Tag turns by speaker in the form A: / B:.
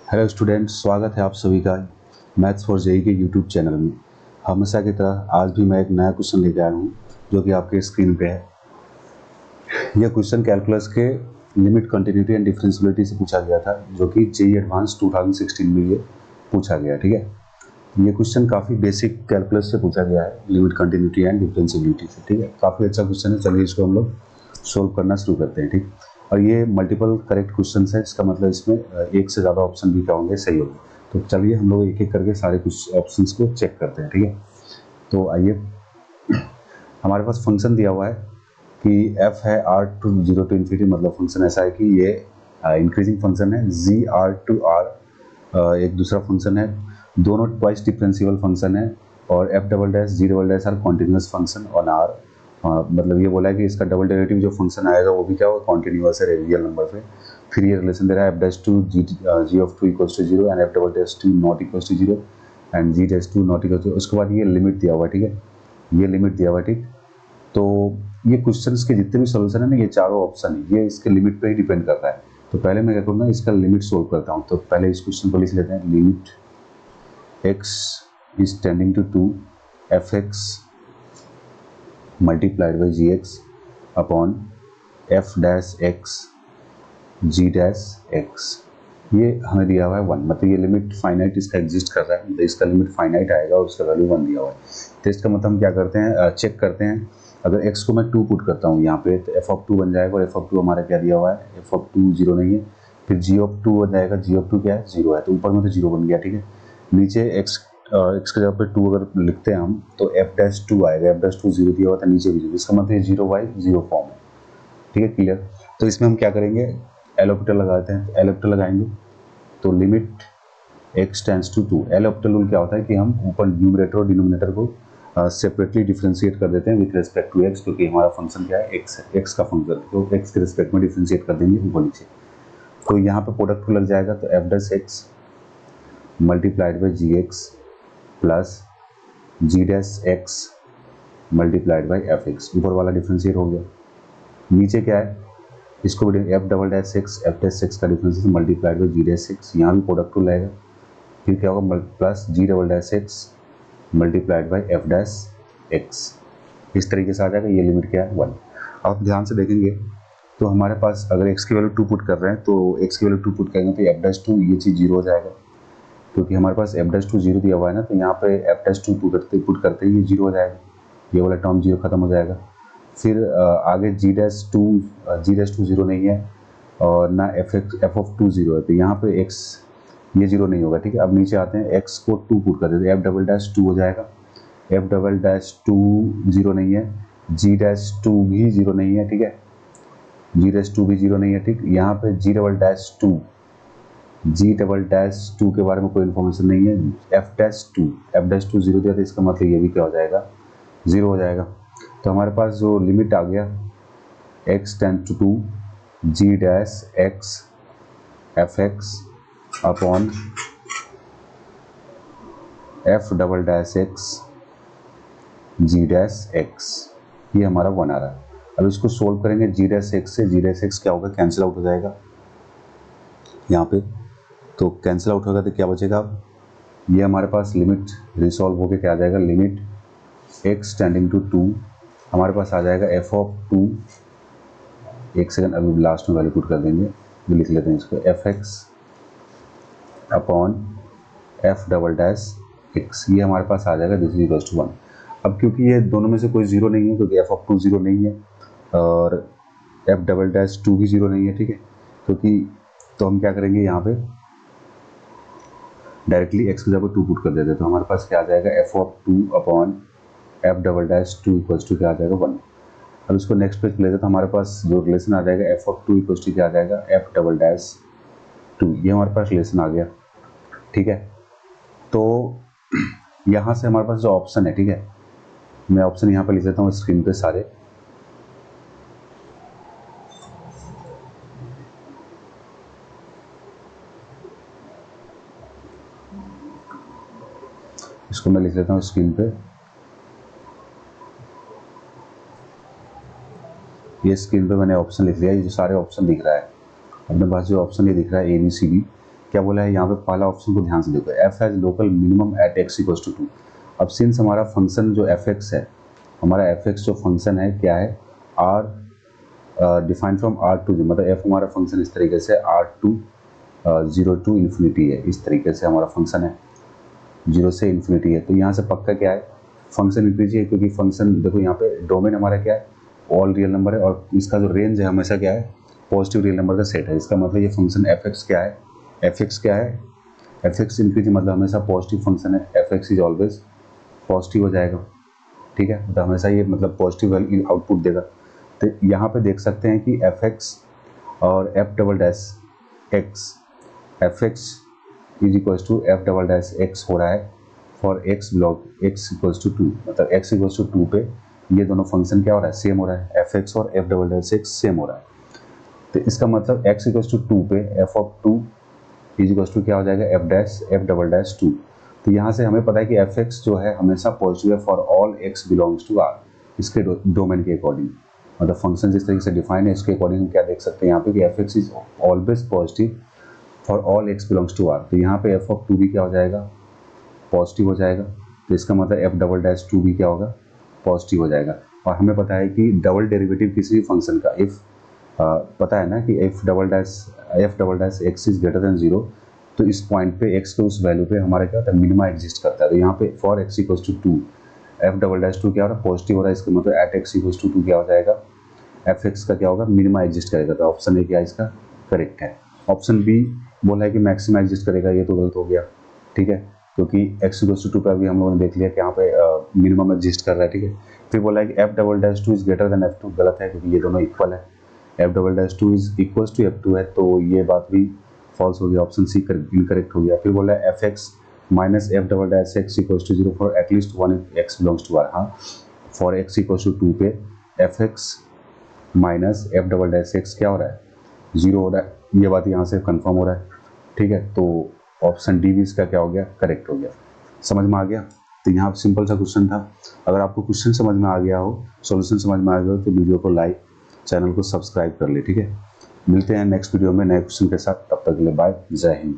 A: Hello students, स्वागत है आप सभी का मैथ्स फॉर जेई के यूट्यूब चैनल में। हमेशा की तरह आज भी मैं एक नया क्वेश्चन लेके आया हूँ जो कि आपके स्क्रीन पे है। यह क्वेश्चन कैलकुलस के लिमिट कंटिन्यूटी एंड डिफरेंशियबिलिटी से पूछा गया था, जो कि जेई एडवांस 2016 में ये पूछा गया। ठीक है, ये क्वेश्चन काफ़ी बेसिक कैलकुलस से पूछा गया है, लिमिट कंटिन्यूटी एंड डिफरेंशियबिलिटी से। ठीक है, काफ़ी अच्छा क्वेश्चन है। चलिए इसको हम लोग सोल्व करना शुरू करते हैं। ठीक, और ये मल्टीपल करेक्ट क्वेश्चन है, इसका मतलब इसमें एक से ज़्यादा ऑप्शन भी क्या होंगे, सही होंगे। तो चलिए हम लोग एक एक करके सारे कुछ ऑप्शंस को चेक करते हैं। ठीक है, तो आइए, हमारे पास फंक्शन दिया हुआ है कि f है r टू 0 टू इन्फिनिटी। मतलब फंक्शन ऐसा है कि ये इंक्रीजिंग फंक्शन है। जी r टू r एक दूसरा फंक्शन है। दोनों ट्वाइस डिफरेंशिएबल फंक्शन है। और f double dash g double dash are continuous function on r। मतलब ये बोला है कि इसका डबल डेरिवेटिव जो फंक्शन आएगा वो भी क्या होगा, कॉन्टिन्यूस है रियल नंबर पे। फिर ये रिलेशन दे रहा है f dash two g of two equals to 0 and f double dash two not equals to 0 and g dash two not equals to. उसके बाद ये लिमिट दिया हुआ है। ठीक है, ये लिमिट दिया हुआ है। ठीक, तो ये क्वेश्चंस के जितने भी सॉल्यूशन है ना, ये चारों ऑप्शन है, ये इसके लिमिट पे ही डिपेंड करता है। तो पहले मैं क्या करूँगा, इसका लिमिट सोल्व करता हूँ। तो पहले इस क्वेश्चन को लिख लेते हैं। Limit x is tending to 2 fx multiplied by g x upon f dash x g dash x. ये हमें दिया हुआ है 1। मतलब ये लिमिट फाइनाइट इसका एग्जिस्ट कर रहा है, मतलब इसका लिमिट फाइनाइट आएगा और उसका वैल्यू 1 दिया हुआ है। तो इसका मतलब हम क्या करते हैं, चेक करते हैं। अगर x को मैं 2 पुट करता हूँ यहाँ पे, तो f ऑफ 2 बन जाएगा। और f ऑफ 2 हमारा क्या दिया हुआ है, f ऑफ 2 0 नहीं है। फिर g ऑफ 2 बन जाएगा, g ऑफ 2 क्या है, 0 है। तो ऊपर में तो 0 बन गया। ठीक है, नीचे x के जगह पे 2 अगर लिखते हैं हम, तो f डैश 2 आएगा। f डैश 2 0 दिया हुआ था, नीचे भी 0। इसका मतलब 0 बाई 0 फॉर्म है। ठीक है, क्लियर। तो इसमें हम क्या करेंगे, एलोपिटल लगाते हैं। एलोपिटल लगाएंगे तो limit x tends to 2। L'Hopital rule क्या होता है कि हम ऊपर न्यूमरेटर और डिनोमिनेटर को सेपरेटली डिफ्रेंशिएट कर देते हैं विद रिस्पेक्ट टू x, क्योंकि हमारा फंक्शन क्या है, x है, x का फंक्शन। तो x के रिस्पेक्ट में डिफ्रेंशिएट कर देंगे ऊपर नीचे। तो यहाँ पे प्रोडक्ट लग जाएगा, तो f dash x multiplied by g x plus g dash x multiplied by f x. ऊपर वाला डिफ्रेंशिएट हो गया। नीचे क्या है, इसको भी f double dash x, f dash x का differentiation multiplied by g dash x. यहाँ भी प्रोडक्ट रूल आएगा। फिर क्या होगा, plus g double dash x multiplied by f dash x. इस तरीके से आ जाएगा। ये लिमिट क्या है, 1। आप ध्यान से देखेंगे तो हमारे पास अगर x की वैल्यू 2 पुट कर रहे हैं, तो x की वैल्यू 2 पुट करेंगे तो एफ डैश 2 ये चीज़ 0 हो जाएगा, क्योंकि हमारे पास एफ डैश 2 0 दिया हुआ है ना। तो यहाँ पे एफ डैश 2 पुट करते ही ये 0 हो जाएगा। ये वाला टर्म 0 खत्म हो जाएगा। फिर आगे जी डैश टू 0 नहीं है, और ना एफ ऑफ 2 0 है। तो यहाँ पे x ये 0 नहीं होगा। ठीक है, अब नीचे आते हैं, x को 2 पुट कर देते हैं, एफ डबल डैश 2 हो जाएगा। एफ डबल डैश 2 0 नहीं है, जी डैश 2 भी 0 नहीं है। ठीक है, जी डैश 2 भी 0 नहीं है। ठीक, यहाँ पे जी डबल डैश 2 के बारे में कोई इन्फॉर्मेशन नहीं है। एफ डैश 2 0 दिया था, इसका मतलब ये भी क्या हो जाएगा, 0 हो जाएगा। तो हमारे पास जो लिमिट आ गया, x tend to 2 g dash x f x upon f double dash x g dash x, ये हमारा 1 आ रहा है। अब इसको सोल्व करेंगे जी डैश एक्स से। जी डैश एक्स क्या होगा, कैंसिल आउट हो जाएगा यहाँ पे। तो कैंसिल आउट होगा तो क्या बचेगा, ये हमारे पास लिमिट रिसॉल्व होकर क्या आ जाएगा, लिमिट x टेंडिंग टू 2 हमारे पास आ जाएगा f ऑफ 2। एक सेकंड, अभी लास्ट में वैल्यू पुट कर देंगे, ये लिख लेते हैं इसको, F x upon f double dash x. ये हमारे पास आ जाएगा, दिस इज इक्वल्स टू 1। अब क्योंकि ये दोनों में से कोई 0 नहीं है, क्योंकि एफ ऑफ 2 0 नहीं है और एफ डबल डैश 2 भी 0 नहीं है। ठीक है, क्योंकि तो हम क्या करेंगे, यहाँ पे डायरेक्टली x की जगह 2 पुट कर देते हैं। तो हमारे पास क्या आ जाएगा, f of 2 upon f double dash 2 equals to क्या आ जाएगा, 1। अब इसको नेक्स्ट पेज पे लेते तो हमारे पास जो रिलेशन आ जाएगा, एफ ऑफ 2 इक्वल्स टू क्या आ जाएगा, एफ डबल डैश 2। ये हमारे पास रिलेशन आ गया। ठीक है, तो यहाँ से हमारे पास जो ऑप्शन है, ठीक है, मैं ऑप्शन यहाँ पे लिख देता हूँ स्क्रीन पे सारे। इसको मैं लिख लेता हूँ स्क्रीन पे। ये स्क्रीन पे मैंने ऑप्शन लिख लिया। ये जो सारे ऑप्शन दिख रहा है अपने पास, जो ऑप्शन ये दिख रहा है ए बी सी डी, क्या बोला है यहाँ पे, पहला ऑप्शन को ध्यान से देखो, f has local minimum at x equals to 2। अब सिंस हमारा फंक्शन जो एफ एक्स है, हमारा एफ एक्स जो फंक्शन है क्या है, R defined from R to, मतलब एफ हमारा फंक्शन इस तरीके से आर टू 0 टू इन्फिनिटी है, इस तरीके से हमारा फंक्शन है, 0 से इन्फिनिटी है। तो यहाँ से पक्का क्या है, फंक्शन इंक्रीज है, क्योंकि फंक्शन देखो यहाँ पे डोमेन हमारा क्या है, ऑल रियल नंबर है, और इसका जो रेंज है हमेशा क्या है, पॉजिटिव रियल नंबर का सेट है। इसका मतलब ये फंक्शन एफ एक्स क्या है, एफ एक्स क्या है, एफ एक्स इंक्रीज मतलब हमेशा पॉजिटिव फंक्शन है, f x is always positive हो जाएगा, ठीक है, तो हमेशा ये मतलब पॉजिटिव आउटपुट देगा। तो यहाँ पे देख सकते हैं कि एफ एक्स और f double dash x, f x is equals to f double dash x हो रहा है for x belong x equals to 2, मतलब एक्स इक्वल्स टू 2 पे ये दोनों फंक्शन क्या हो रहा है, सेम हो रहा है, एफ एक्स और f double dash x same हो रहा है। तो इसका मतलब एक्स इक्वल्स टू 2 पे f of 2 is equals to क्या हो जाएगा, f dash f double dash 2। तो यहाँ से हमें पता है कि एफ एक्स जो है हमेशा पॉजिटिव है for all x belongs to R, इसके डोमेन के अकॉर्डिंग, मतलब फंक्शन जिस तरीके से डिफाइन है इसके अकॉर्डिंग हम क्या देख सकते हैं यहाँ पे कि f x is always positive for all x belongs to R. तो यहाँ पे एफ ऑफ 2 भी क्या हो जाएगा, पॉजिटिव हो जाएगा। तो इसका मतलब एफ डबल डैश 2 भी क्या होगा, पॉजिटिव हो जाएगा। और हमें पता है कि डबल डेरिवेटिव किसी भी फंक्शन का इफ पता है ना कि f double dash x is greater then 0, तो इस पॉइंट पे एक्स के उस वैल्यू पे हमारा क्या होता है, मिनिमा एग्जिस्ट करता है। तो यहाँ पे for x equals to 2 f double dash 2 क्या हो रहा है, पॉजिटिव हो रहा है, इसका मतलब एट एक्स इक्वल्स टू 2 क्या हो जाएगा, एफ एक्स का क्या होगा, मिनिमा एग्जिस्ट करेगा। तो ऑप्शन ए क्या इसका करेक्ट है। ऑप्शन बी बोला है कि मैक्सिमा एग्जिस्ट करेगा, ये तो गलत हो गया, ठीक है, क्योंकि एक्स इक्वल्स टू 2 पे अभी हम लोगों ने देख लिया कि यहाँ पे मिनिमम एग्जिस्ट कर रहा है, ठीक है। फिर बोला है कि f double dash 2 is greater than f 2, गलत है क्योंकि ये दोनों इक्वल है, f double dash 2 is equals to f 2 है, तो ये बात भी फॉल्स हो गया, ऑप्शन सी इनकरेक्ट हो गया। फिर बोला है f x minus f double dash x equals to 0 for at least 1 x belongs to R. हाँ, फॉर एक्स इक्वल्स टू 2 पे f x minus f double dash x क्या हो रहा है, 0 हो रहा है, ये बात यहाँ से कंफर्म हो रहा है, ठीक है। तो ऑप्शन डी भी इसका क्या हो गया, करेक्ट हो गया। समझ में आ गया। तो यहाँ सिंपल सा क्वेश्चन था। अगर आपको क्वेश्चन समझ में आ गया हो, सॉल्यूशन समझ में आ गया हो, तो वीडियो को लाइक, चैनल को सब्सक्राइब कर ले, ठीक है। मिलते हैं नेक्स्ट वीडियो में नए क्वेश्चन के साथ, तब तक के लिए बाय, जय हिंद।